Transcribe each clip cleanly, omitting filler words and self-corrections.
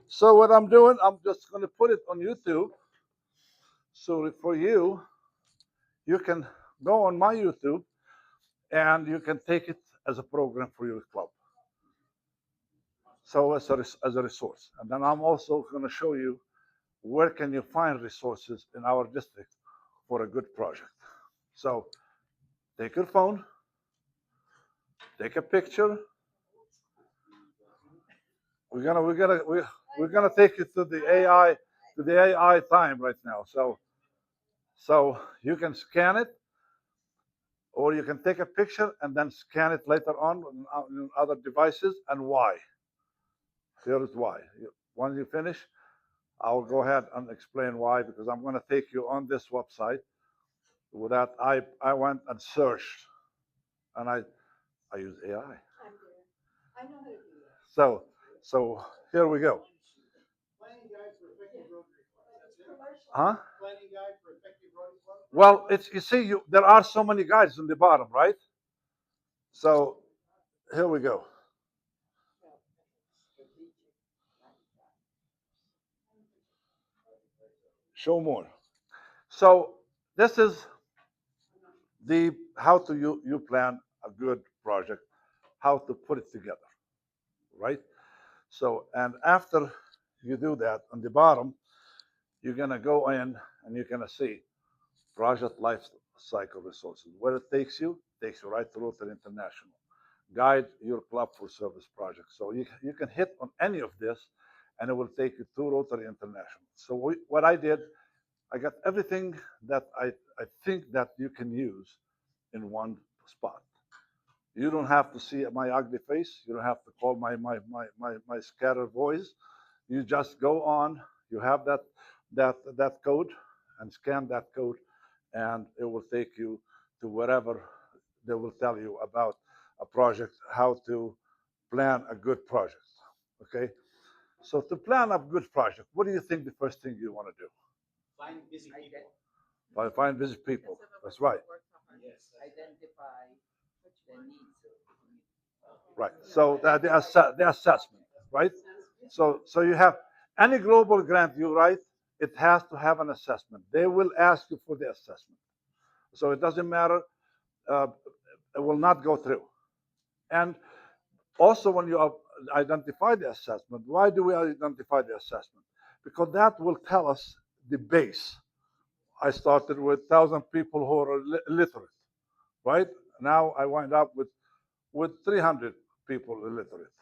So what I'm doing, I'm just going to put it on YouTube. So for you, you can go on my YouTube and you can take it as a program for your club. So as a resource. And then I'm also going to show you where can you find resources in our district for a good project. So take your phone, take a picture. We're gonna take you to the AI time right now. So you can scan it, or you can take a picture and then scan it later on other devices. And why? Here is why. When you finish, I'll go ahead and explain why, because I'm going to take you on this website. With that, I went and searched, and I use AI. I know how to do that. So here we go. Planning guide for effective road report. Huh? Planning guide for effective road report. Well, it's you see, there are so many guides on the bottom, right? So here we go. Show more. So this is the how to you plan a good project, how to put it together, right? So and after you do that, on the bottom, you're gonna go in and you're gonna see project life cycle resources. Where it takes you right to Rotary International. Guide your club for service projects. So you can hit on any of this and it will take you to Rotary International. So what I did, I got everything that I think that you can use in one spot. You don't have to see my ugly face. You don't have to call my scattered voice. You just go on. You have that code and scan that code, and it will take you to wherever they will tell you about a project, how to plan a good project. Okay. So to plan a good project, what do you think the first thing you want to do? Find busy people. Find busy people. That's right. Yes. Identify the needs. Right. So the assessment, right? So you have any global grant you write, it has to have an assessment. They will ask you for the assessment. So it doesn't matter. Uh, it will not go through. And also, when you identify the assessment, why do we identify the assessment? Because that will tell us the base. I started with 1,000 people who are illiterate, right? Now I wind up with 300 people illiterate.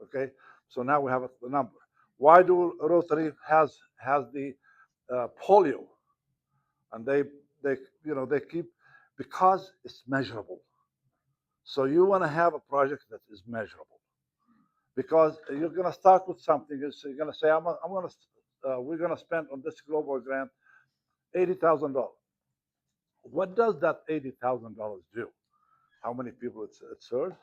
Okay, so now we have a number. Why do Rotary has the polio, and they they keep because it's measurable. So you want to have a project that is measurable because you're going to start with something. So you're going to say, we're going to spend on this global grant $80,000. What does that $80,000 do? How many people it serves?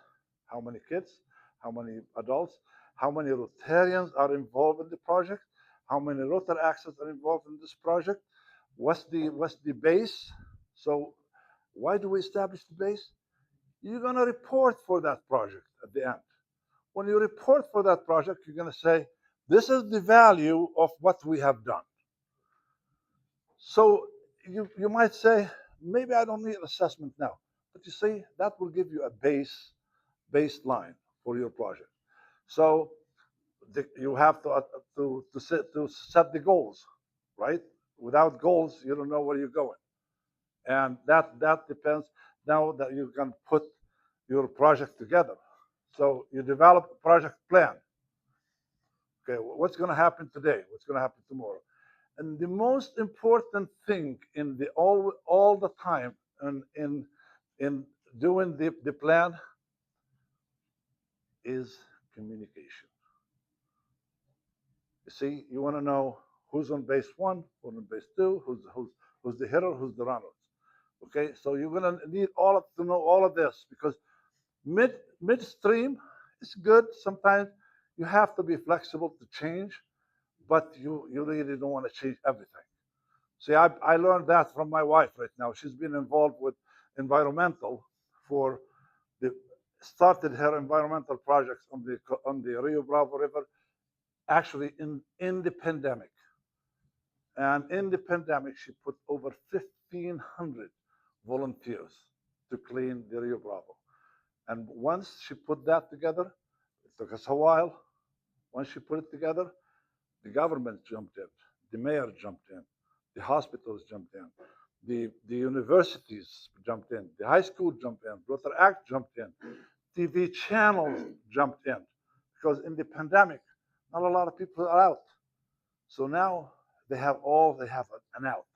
How many kids? How many adults? How many Rotarians are involved in the project? How many Rotary Access are involved in this project? What's the base? So why do we establish the base? You're gonna report for that project at the end. When you report for that project, you're gonna say, this is the value of what we have done. So you might say, maybe I don't need an assessment now. But you see, that will give you a baseline for your project. So you have to set the goals, right? Without goals, you don't know where you're going, and that depends. Now that you can put your project together, so you develop a project plan. Okay, what's going to happen today? What's going to happen tomorrow? And the most important thing in the all the time and in doing the plan is communication. You see, you want to know who's on base one, who's on base two, who's the hitter, who's the runner. Okay, so you're gonna need to know all of this because midstream is good. Sometimes you have to be flexible to change, but you really don't want to change everything. See, I learned that from my wife right now. She's been involved with environmental for the started her environmental projects on the Rio Bravo River actually in the pandemic. And in the pandemic, she put over 1,500 volunteers to clean the Rio Bravo. And once she put that together, it took us a while. Once she put it together, the government jumped in, the mayor jumped in, the hospitals jumped in, the universities jumped in, the high school jumped in, Rotary Act jumped in, TV channels jumped in. Because in the pandemic, not a lot of people are out. So now they have an out.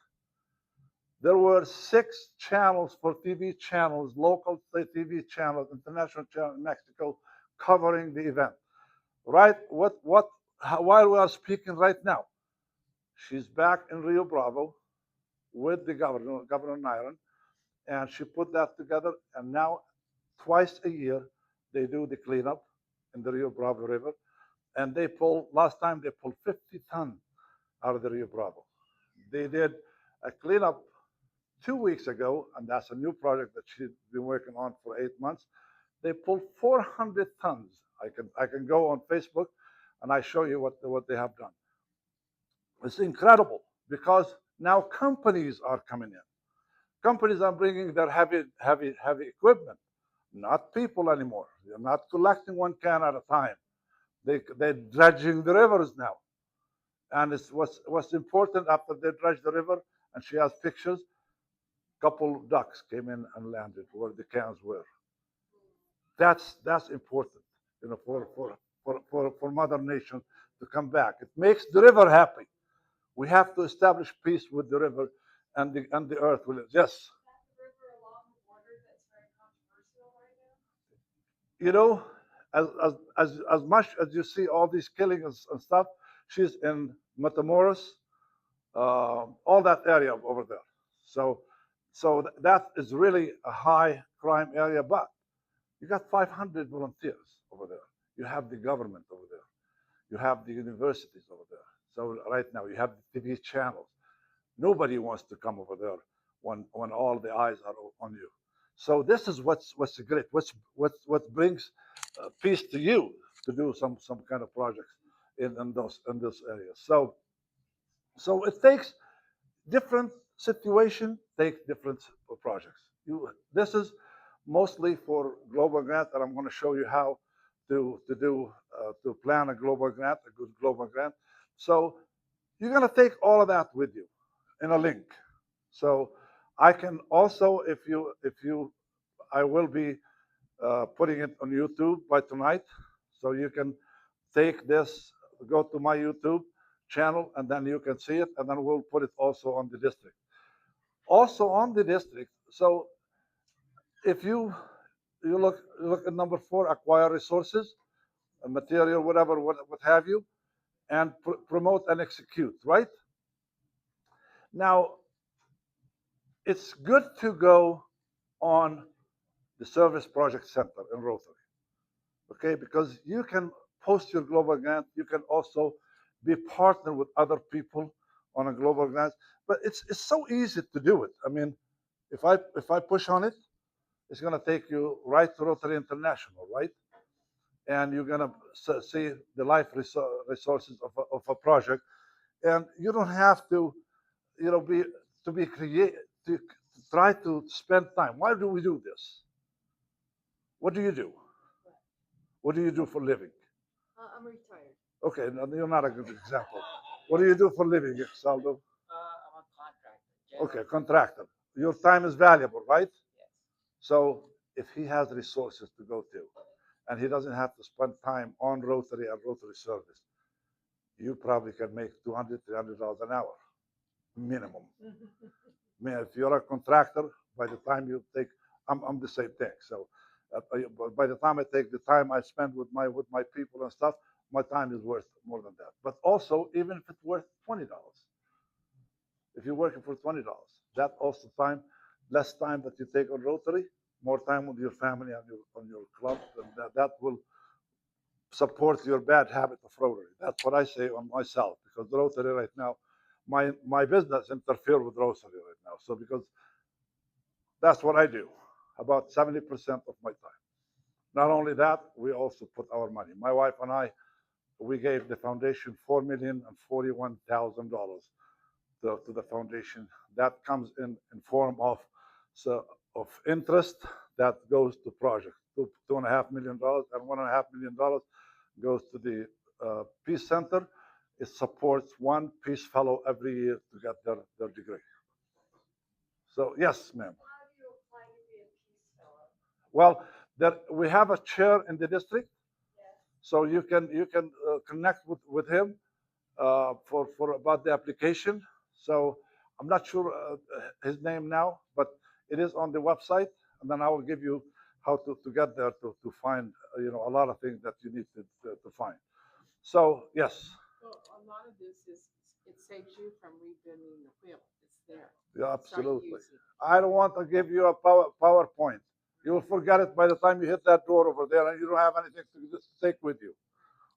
There were 6 channels for TV channels, local TV channels, international channels in Mexico covering the event. Right? While we are speaking right now, she's back in Rio Bravo with the Governor Nyron, and she put that together. And now, twice a year, they do the cleanup in the Rio Bravo River, and last time they pulled 50 tons out of the Rio Bravo. They did a cleanup 2 weeks ago, and that's a new project that she's been working on for 8 months. They pulled 400 tons. I can go on Facebook, and I show you what they have done. It's incredible because now companies are coming in. Companies are bringing their heavy equipment, not people anymore. They're not collecting 1 can at a time. They're dredging the rivers now. And it's what's important after they dredge the river, and she has pictures. Couple ducks came in and landed where the cans were. That's important, for Mother Nation to come back. It makes the river happy. We have to establish peace with the river, and the earth will. Yes, you know, as much as you see all these killings and stuff, she's in Matamoros, all that area over there. So, that is really a high crime area. But you got 500 volunteers over there. You have the government over there. You have the universities over there. So right now you have the TV channels. Nobody wants to come over there when all the eyes are on you. So this is what's great. What brings peace to you to do some kind of projects in those areas. So it takes different situation, take different projects. This is mostly for global grant, and I'm going to show you how to plan a global grant, a good global grant. So you're going to take all of that with you in a link. So I can also, if you, I will be putting it on YouTube by tonight, so you can take this, go to my YouTube channel, and then you can see it, and then we'll put it also on the district. Also on the district. So if you look at number 4, acquire resources, material, whatever, what have you, and promote and execute. Right now, it's good to go on the Service Project Center in Rotary. Okay, because you can post your global grant. You can also be partnered with other people on a global grant. But it's so easy to do it. I mean, if I push on it, it's going to take you right to Rotary International, right? And you're going to see the life resources of a project, and you don't have to, be creative, to try to spend time. Why do we do this? What do you do? What do you do for living? I'm retired. Okay, no, you're not a good example. What do you do for living, Saldo? I'm a contractor. Okay, contractor. Your time is valuable, right? Yes. So if he has resources to go to, and he doesn't have to spend time on Rotary and Rotary service, you probably can make $200, $300 an hour, minimum. I mean, if you're a contractor, by the time you take, I'm the same thing. So by the time I take the time I spend with my people and stuff, my time is worth more than that. But also, even if it's worth $20, if you're working for $20, that also time, less time that you take on Rotary, more time with your family and on your club, and that will support your bad habit of Rotary. That's what I say on myself, because Rotary right now, my business interfere with Rotary right now. So because that's what I do, about 70% of my time. Not only that, we also put our money. My wife and I we gave the foundation $4,041,000 to the foundation. That comes in form of of interest that goes to project. $2.5 million and $1.5 million goes to the Peace Center. It supports one Peace Fellow every year to get their degree. So yes, ma'am. How do you apply to be a Peace Fellow? Well, we have a chair in the district, Yes. so you can connect with him for about the application. So I'm not sure his name now, but it is on the website, and then I will give you how to get there to find a lot of things that you need to find. So yes, Well, a lot of this is, it saves you from rebuilding the wheel. It's there. yeah, Start absolutely. using. I don't want to give you a PowerPoint. You will forget it by the time you hit that door over there, and you don't have anything to just take with you,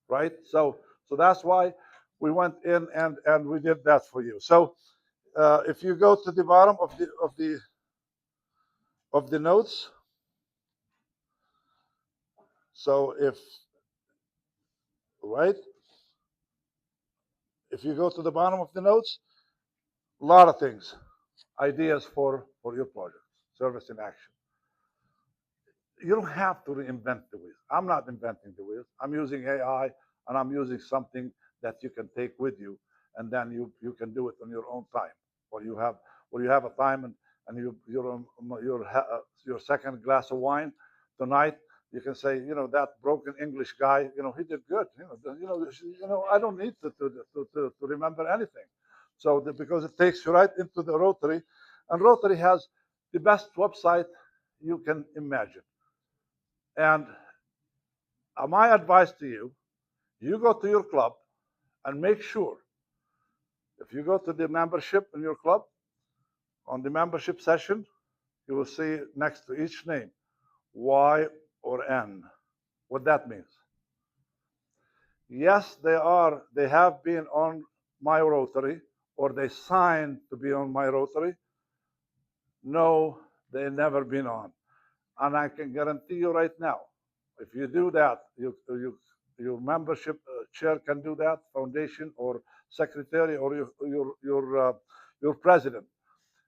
right? So that's why we went in and we did that for you. So if you go to the bottom of the notes, so right, if you go to the bottom of the notes, a lot of things, ideas for your project, service in action. You don't have to reinvent the wheel. I'm not inventing the wheel. I'm using AI, and I'm using something that you can take with you, and then you can do it on your own time, or you have a time and you're on your second glass of wine tonight. You can say, that broken English guy, he did good. I don't need to remember anything. So because it takes you right into the Rotary, and Rotary has the best website you can imagine. And my advice to you, you go to your club and make sure, if you go to the membership in your club, on the membership session, you will see next to each name, Y or N, what that means. Yes, they have been on my Rotary, or they signed to be on my Rotary. No, they never been on. And I can guarantee you right now, if you do that, your membership chair can do that, foundation or secretary or your president.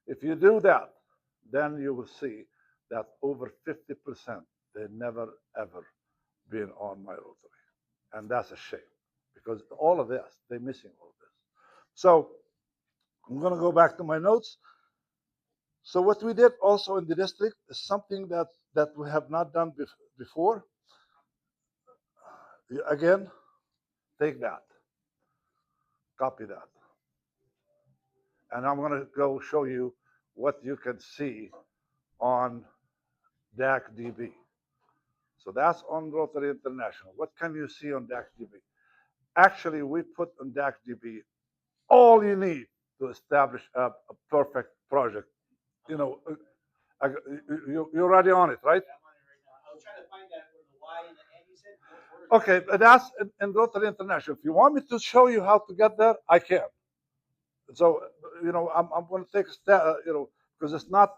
If you do that, then you will see that over 50% they never ever been on my Rotary, and that's a shame because all of this they're missing all of this. So I'm going to go back to my notes. So what we did also in the district is something that we have not done before. Again, take that, copy that. And I'm going to go show you what you can see on DAC-DB. So that's on Rotary International. What can you see on DAC-DB? Actually, we put on DAC-DB all you need to establish a perfect project. You're already on it, right? I'm on it right now. I was trying to find that for the Y and the N you said. Okay, but that's in Rotary International. If you want me to show you how to get there, I can. So I'm going to take a step, because it's not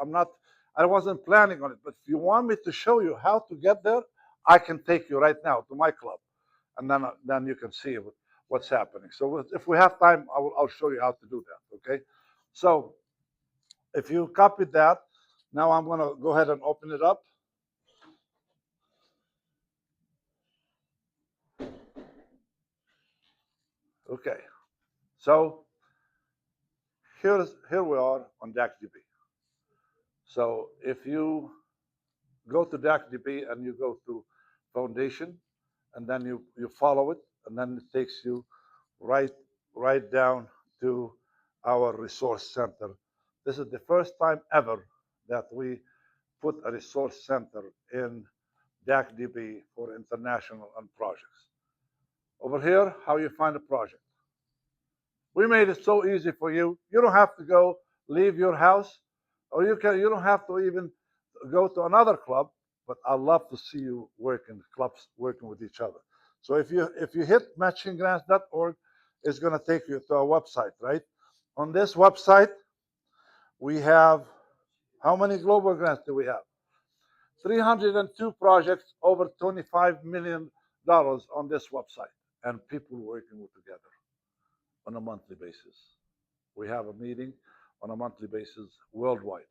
I'm not, I wasn't planning on it. But if you want me to show you how to get there, I can take you right now to my club, and then you can see what's happening. So if we have time, I'll show you how to do that. Okay, so if you copied that, now I'm going to go ahead and open it up. Okay, so here we are on DAC-DB. So if you go to DAC-DB and you go to Foundation, and then you follow it, and then it takes you right down to our resource center. This is the first time ever that we put a resource center in DAC-DB for international and projects. Over here, how you find a project. We made it so easy for you. You don't have to go leave your house, or you don't have to even go to another club. But I love to see you working clubs, working with each other. So if you hit matchinggrants.org, it's going to take you to our website, right? On this website, we have, how many global grants do we have? 302 projects over $25 million on this website, and people working together on a monthly basis. We have a meeting on a monthly basis worldwide.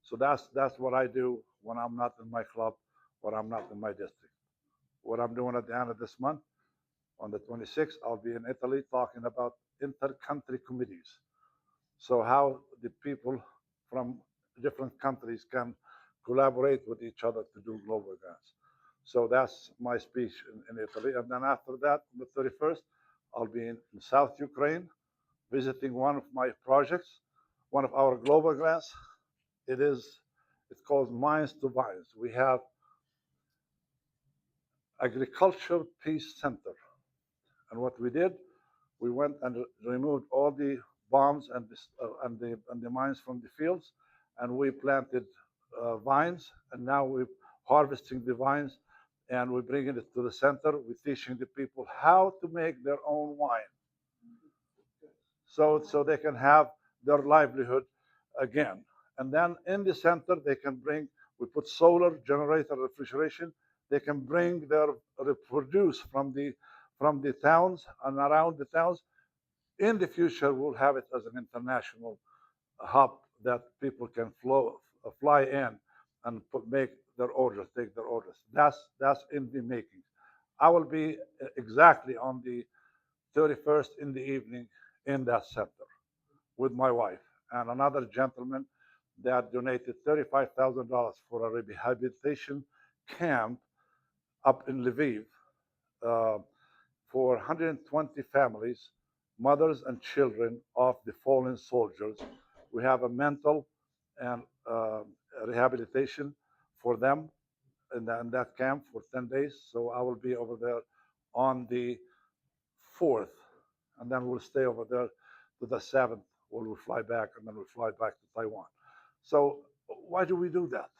So that's what I do when I'm not in my club, when I'm not in my district. What I'm doing at the end of this month, on the 26th, I'll be in Italy talking about inter-country committees. So how the people from different countries can collaborate with each other to do global grants. So that's my speech in Italy. And then after that, on the 31st, I'll be in South Ukraine visiting one of my projects, one of our global grants. It's called Mines to Vines. We have Agriculture Peace Center. And what we did, we went and removed all the bombs and the mines from the fields, and we planted vines. And now we're harvesting the vines, and we're bringing it to the center. We're teaching the people how to make their own wine, so they can have their livelihood again. And then in the center, they can bring. We put solar generator refrigeration. They can bring their produce from the towns and around the towns. In the future, we'll have it as an international hub that people can fly in and make their orders, take their orders. That's in the making. I will be exactly on the 31st in the evening in that center with my wife and another gentleman that donated $35,000 for a rehabilitation camp up in Lviv uh, for 120 families, mothers and children of the fallen soldiers. We have a mental and rehabilitation for them in that camp for 10 days. So I will be over there on the 4th, and then we'll stay over there to the 7th, where we'll fly back, and then we'll fly back to Taiwan. So why do we do that?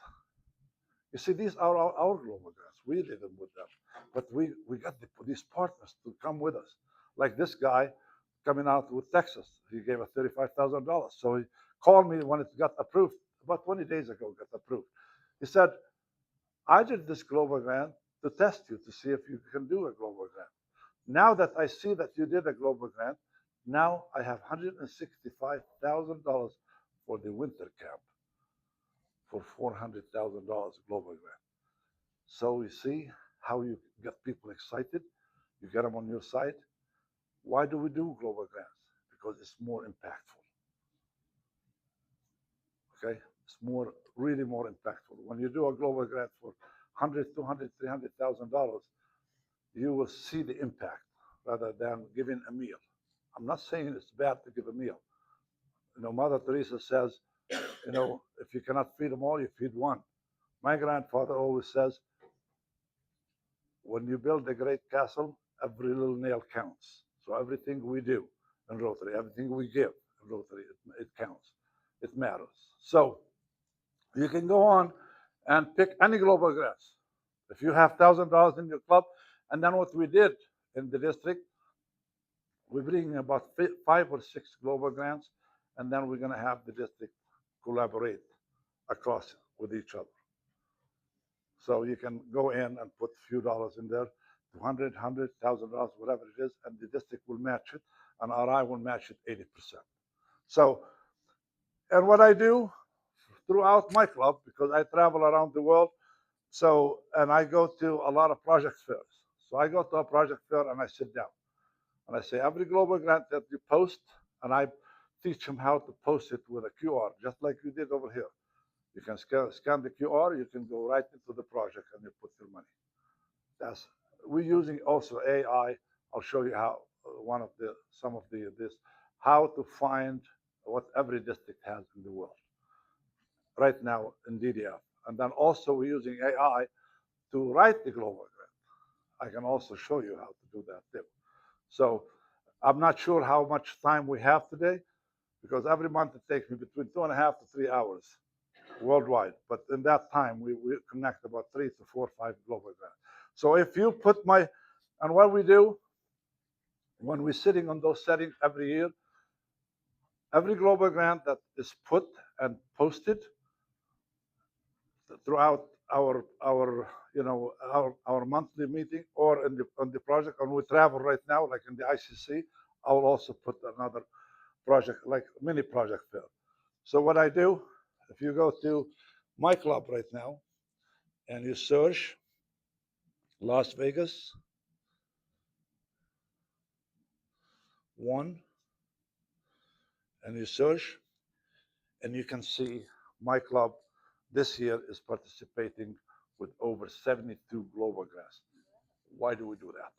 You see, these are our global grants. We did them with them. But we got these partners to come with us. Like this guy coming out with Texas. He gave us $35,000. So he called me when it got approved. About 20 days ago, it got approved. He said, I did this global grant to test you to see if you can do a global grant. Now that I see that you did a global grant, now I have $165,000 for the winter camp for $400,000 global grant. So you see how you get people excited, you get them on your side. Why do we do global grants? Because it's more impactful. Okay, it's really more impactful. When you do a global grant for 100, 200, $300,000, you will see the impact rather than giving a meal. I'm not saying it's bad to give a meal. Mother Teresa says, if you cannot feed them all, you feed one. My grandfather always says, when you build a great castle, every little nail counts. So everything we do in Rotary, everything we give in Rotary, it counts. It matters. So you can go on and pick any global grants. If you have $1,000 in your club, and then what we did in the district, we're bringing about 5 or 6 global grants, and then we're going to have the district collaborate across with each other. So you can go in and put a few dollars in there, $200, $100,000, whatever it is, and the district will match it, and RI will match it 80%. So, and what I do throughout my club, because I travel around the world, and I go to a lot of project fairs. So I go to a project fair and I sit down. And I say, every global grant that you post, and I teach them how to post it with a QR, just like you did over here. You can scan the QR, you can go right into the project and you put your money. We're using also AI. I'll show you how how to find what every district has in the world right now in DDF. And then also we're using AI to write the global grant. I can also show you how to do that too. So I'm not sure how much time we have today, because every month it takes me between 2.5 to 3 hours worldwide. But in that time, we connect about 3 to 4, 5 global grants. So if you put and what we do, when we're sitting on those settings every year, every global grant that is put and posted throughout our monthly meeting or in the on the project, and we travel right now, like in the ICC, I will also put another project, like mini project there. So what I do, if you go to my club right now and you search Las Vegas 1, and you search, and you can see my club this year is participating with over 72 global grants. Why do we do that?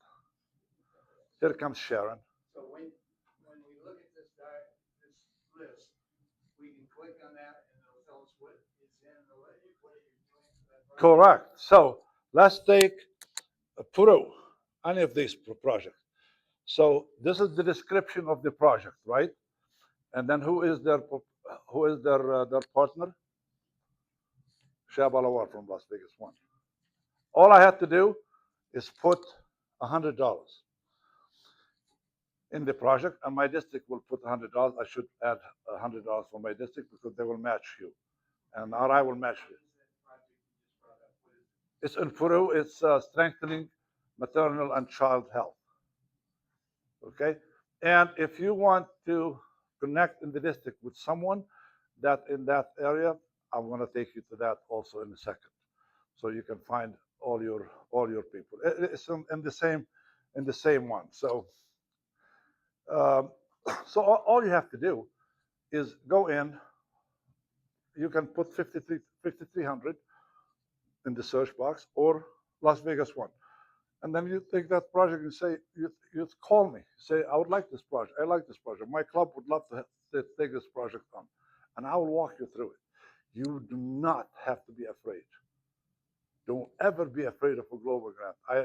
Here comes Sharon. So when we look at this list, we can click on that and it'll tell us what is in the list, what are you doing for that project? Correct. So let's take Peru, any of these projects. So this is the description of the project, right? And then who is their partner? Shabalawar from Las Vegas 1. All I had to do is put $100 in the project, and my district will put $100. I should add $100 for my district because they will match you, and RI will match you. It's in Peru. It's strengthening maternal and child health. Okay, and if you want to connect in the district with someone that in that area, I'm going to take you to that also in a second, so you can find all your people. It's in the same one. So um, so all you have to do is go in. You can put 5300 in the search box or Las Vegas 1. And then you take that project and say, you call me, say, I would like this project. I like this project. My club would love to take this project on. And I will walk you through it. You do not have to be afraid. Don't ever be afraid of a global grant. I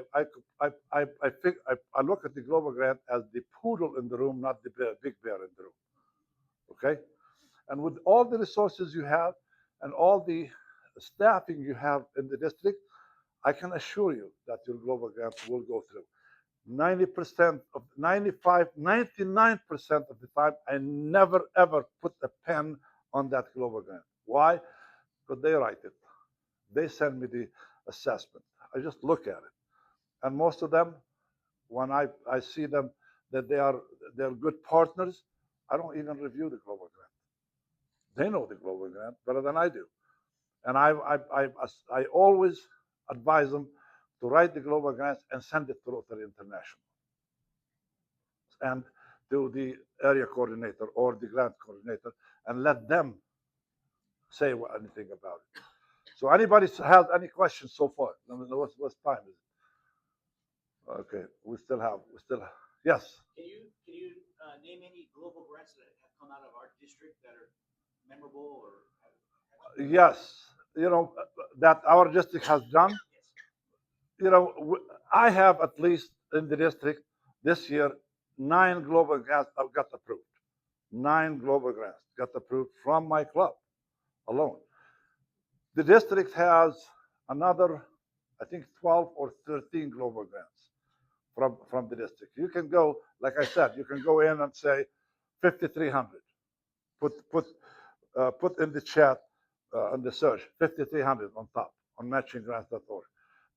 look at the global grant as the poodle in the room, not the big bear in the room. Okay? And with all the resources you have and all the staffing you have in the district, I can assure you that your global grant will go through. 90% of 95, 99% of the time, I never ever put a pen on that global grant. Why? Because they write it. They send me the assessment. I just look at it. And most of them, when I see them that they're good partners, I don't even review the global grant. They know the global grant better than I do. And I always advise them to write the global grants and send it to Rotary International and to the area coordinator or the grant coordinator and let them say anything about it. So anybody has any questions so far? Let me know what time is it? Okay, we still have, yes. Can you name any global grants that have come out of our district that are memorable or? Yes, that our district has done. I have at least in the district this year 9 global grants got approved. 9 global grants got approved from my club alone. The district has another, I think, 12 or 13 global grants from the district. You can go, like I said, you can go in and say 5,300. Put in the chat on the search 5,300 on top on matchinggrants.org.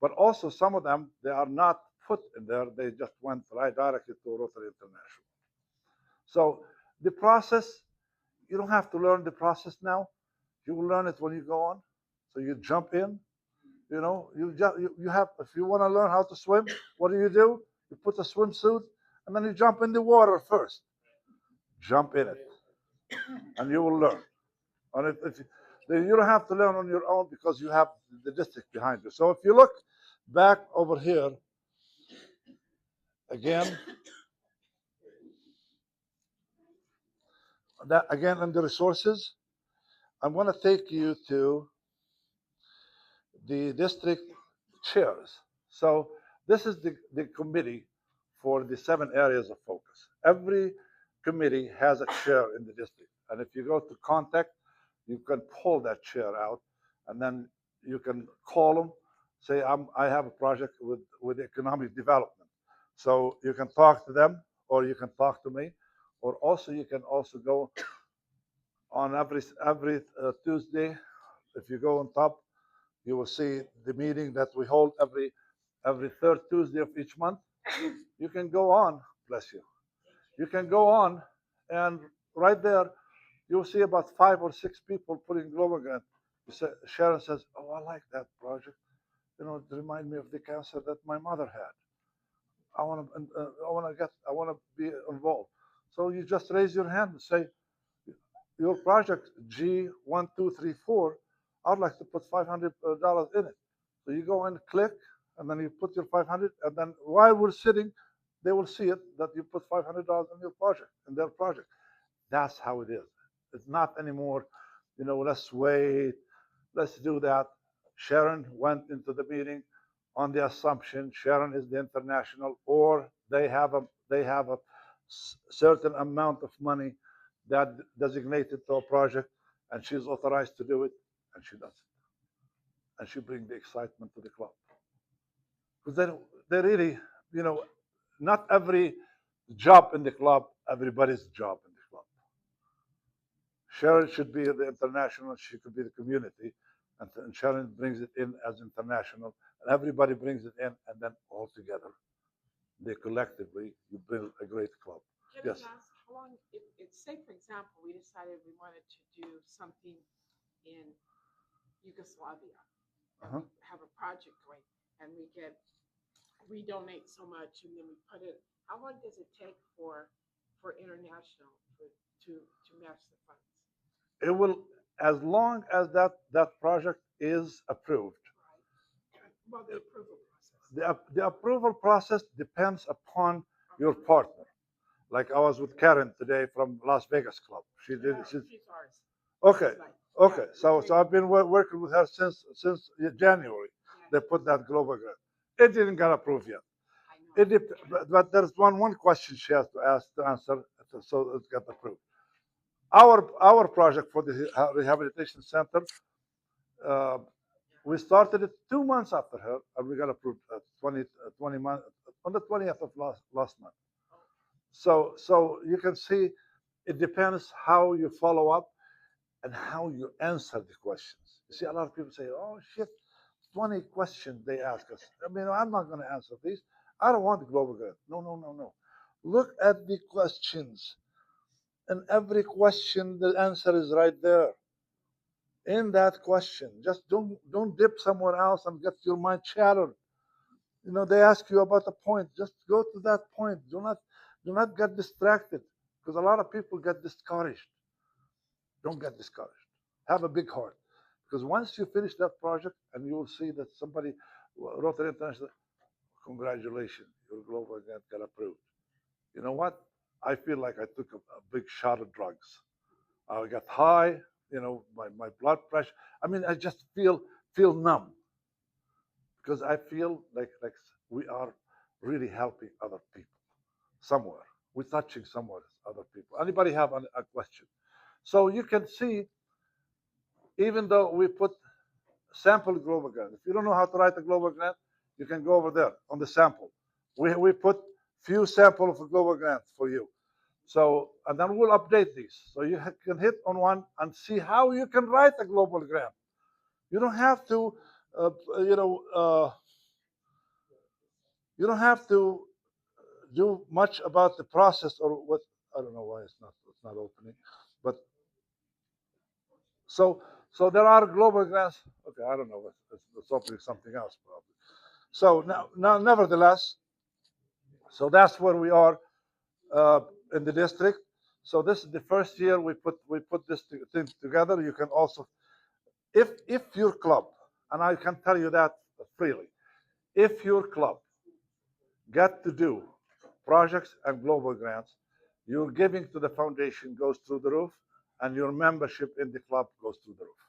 But also some of them they are not put in there. They just went right directly to Rotary International. So the process, you don't have to learn the process now. You will learn it when you go on. So you jump in. You have, if you want to learn how to swim, what do? You put a swimsuit and then you jump in the water first. Jump in it, and you will learn. And if you don't have to learn on your own because you have the district behind you. So if you look back over here again, that again in the resources, I'm going to take you to the district chairs. So this is the committee for the 7 areas of focus. Every committee has a chair in the district, and if you go to contact, you can pull that chair out, and then you can call them, say I have a project with economic development. So you can talk to them, or you can talk to me, or also you can also go on every Tuesday. If you go on top, You will see the meeting that we hold every third Tuesday of each month. You can go on, bless you. You can go on, and right there, you'll see about 5 or 6 people putting global grant. Sharon says, "Oh, I like that project. It reminds me of the cancer that my mother had. I want to be involved." So you just raise your hand and say, "Your project G1234, I'd like to put $500 in it." So you go and click, and then you put your 500, and then while we're sitting, they will see it that you put $500 in your project, in their project. That's how it is. It's not anymore, let's wait, let's do that. Sharon went into the meeting on the assumption Sharon is the international, or they have a certain amount of money that designated to a project, and she's authorized to do it, and she does it, and she brings the excitement to the club. Because they really, not every job in the club, everybody's job in the club. Sharon should be the international, she could be the community, and Sharon brings it in as international, and everybody brings it in, and then all together, they collectively, you build a great club. Can Yes. I ask, how long, say for example, we decided we wanted to do something in Yugoslavia, and Uh-huh. we have a project going, and we donate so much, and then we put it, how long does it take for international to match the funds? It will, as long as that project is approved. Right. Well, the approval process. The approval process depends upon your partner. Like I was with Karen today from Las Vegas Club. She's ours. okay. She's like, Okay, yeah, so okay. I've been working with her since January. They put that global grant. It didn't get approved yet. I know. But there's one question she has to answer, so it got approved. Our project for the rehabilitation center, uh, we started it 2 months after her, and we got approved 20 months on the 20th of last month. So you can see, it depends how you follow up and how you answer the questions. You see, a lot of people say, "Oh shit, 20 questions they ask us. I mean, I'm not going to answer these. I don't want the global grant." No, no, no, no. Look at the questions. And every question, the answer is right there in that question. Just don't dip somewhere else and get your mind shattered. They ask you about a point. Just go to that point. Do not get distracted, because a lot of people get discouraged. Don't get discouraged. Have a big heart, because once you finish that project, and you will see that somebody, Rotary International, congratulations, your global grant got approved. You know what? I feel like I took a big shot of drugs. I got high. My blood pressure. I mean, I just feel numb, because I feel like we are really helping other people somewhere. We're touching somewhere other people. Anybody have a question? So you can see, even though we put sample global grant. If you don't know how to write a global grant, you can go over there on the sample. We put few sample of a global grant for you. So, and then we'll update these. So you can hit on one and see how you can write a global grant. You don't have to, uh, you know, uh, you don't have to do much about the process or what. I don't know why it's not opening, but so so there are global grants. Okay, I don't know. It's opening something else probably. So now, nevertheless, so that's where we are uh, in the district. So this is the first year we put this thing together. You can also, if your club, and I can tell you that freely, if your club get to do projects and global grants, your giving to the foundation goes through the roof, and your membership in the club goes through the roof.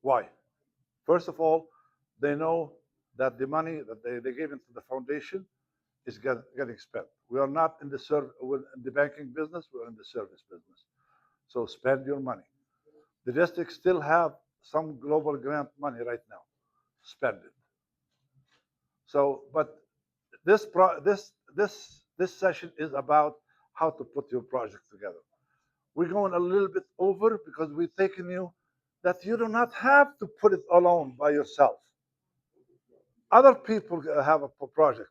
Why? First of all, they know that the money that they give into the foundation is getting spent. We are not in the banking business. We're in the service business. So spend your money. The district still have some global grant money right now. Spend it. So, but this session is about how to put your project together. We're going a little bit over because we've taken you that you do not have to put it alone by yourself. Other people have a project.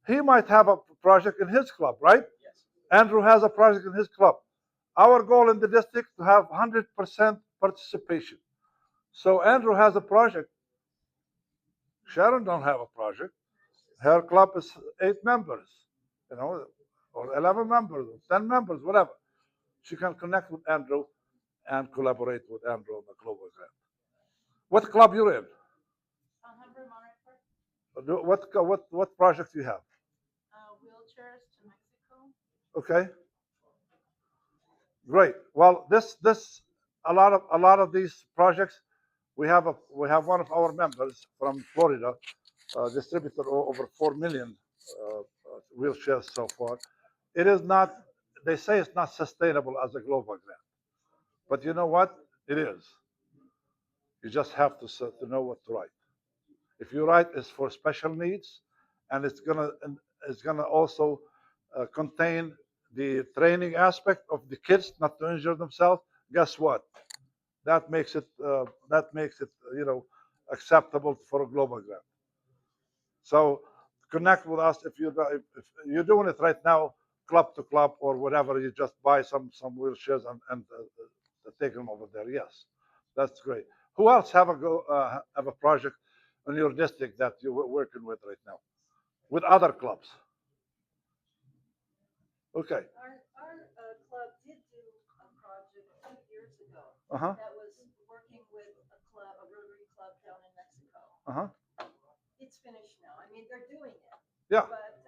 He might have a project in his club, right? Yes. Andrew has a project in his club. Our goal in the district to have 100% participation. So Andrew has a project. Sharon don't have a project. Her club is 8 members, or 11 members, or 10 members, whatever. She can connect with Andrew and collaborate with Andrew on the global grant. What club you're in? Humber Monitor, What project you have? wheelchairs to Mexico. Okay, great. Well, this a lot of these projects, we have one of our members from Florida, distributed over 4 million wheelchairs so far. It is not. They say it's not sustainable as a global grant, but you know what? It is. You just have to know what to write. If you write it's for special needs, and it's gonna also contain the training aspect of the kids not to injure themselves. Guess what? That makes it acceptable for a global grant. So connect with us if you're doing it right now, club to club or whatever. You just buy some wheelchairs and take them over there. Yes, that's great. Who else have a project in your district that you're working with right now, with other clubs? Okay. Our club did do a project 2 years ago Uh-huh. that was working with a Rotary club down in Mexico. Uh-huh. It's finished now. I mean, they're doing it, Yeah. but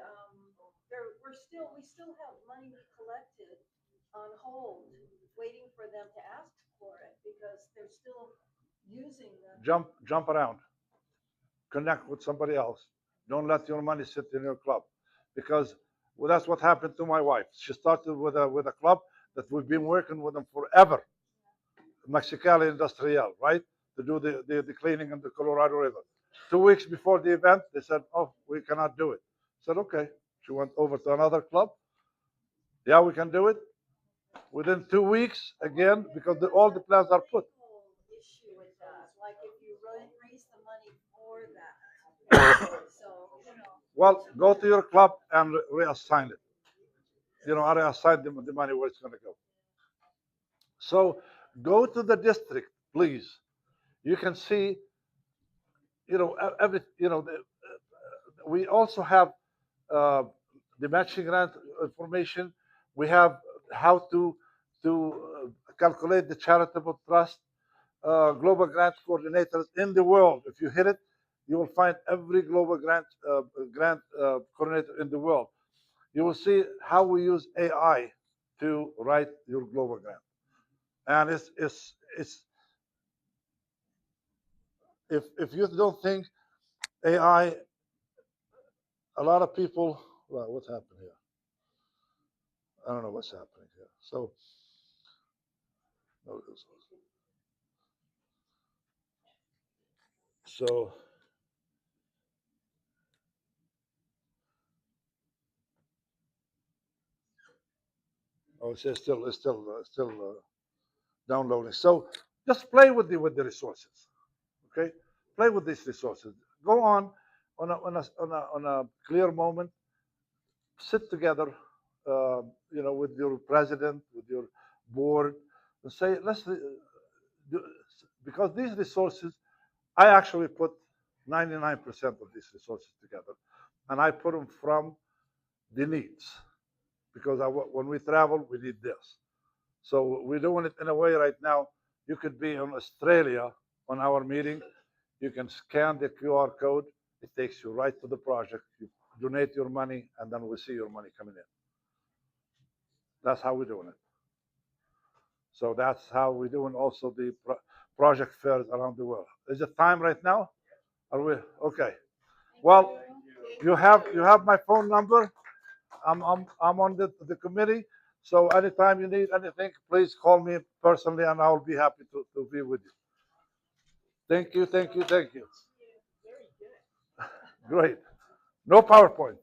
we still have money we collected on hold, waiting for them to ask for it because they're still using the. Jump around. Connect with somebody else. Don't let your money sit in your club, because well, that's what happened to my wife. She started with a club that we've been working with them forever, Mexicali Industrial, right, to do the cleaning in the Colorado River. 2 weeks before the event, they said, "Oh, we cannot do it." I said, "Okay." She went over to another club. Yeah, we can do it. Within 2 weeks, again, because all the plans are put. Issue with that, like if you raise the money for that. So, Well, go to your club and reassign it. Reassign the money where it's going to go. So go to the district, please. You can see, every, we also have uh, the matching grant information. We have how to calculate the charitable trust, global grant coordinators in the world. If you hit it, you will find every global grant coordinator in the world. You will see how we use AI to write your global grant, and it's if you don't think AI, a lot of people. Well, what's happening here? I don't know what's happening here. So oh, it's still downloading. So just play with the resources. Okay, play with these resources. Go on a clear moment. Sit together, with your president, with your board, and say, let's do, because these resources, I actually put 99% of these resources together, and I put them from the needs, because when we travel, we need this. So we're doing it in a way right now. You could be in Australia on our meeting. You can scan the QR code. It takes you right to the project. You donate your money, and then we see your money coming in. That's how we're doing it. So that's how we're doing also the project fairs around the world. Is it time right now? Are we okay? Well, you have my phone number. I'm on the committee. So anytime you need anything, please call me personally, and I will be happy to be with you. Thank you, thank you, thank you. Very good. Great. No PowerPoint.